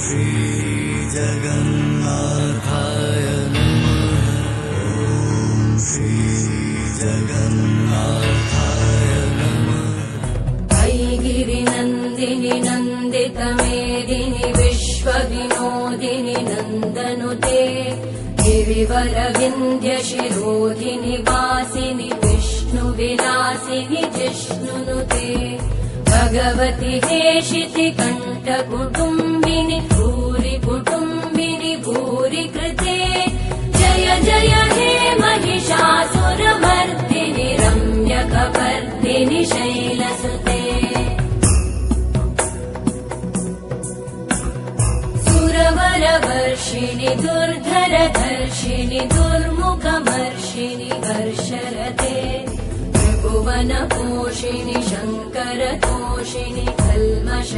श्रीजगन्नाथाय नमः। श्री जगन्नाथाय नमः। ऐगिरिनन्दिनि नन्दितमेदिनि विश्वविनोदिनि नन्दनुते गिरिवरविन्ध्यशिरोधिनि वासिनि विष्णुविलासिनि जिष्णुनुते भगवति हेशिति कण्ठकुटुम्बिनि भूरि कुटुम्बिनि भूरि कृते जय जय हे महिषासुरमर्दिनि रम्यकपर्दिनि शैलसुते सुरवरवर्षिणि दुर्धरधर्षिणि दुर्मुखमर्षिणि हर्षरते त्रिभुवनपोषिणि शङ्करतोषिणि कल्मष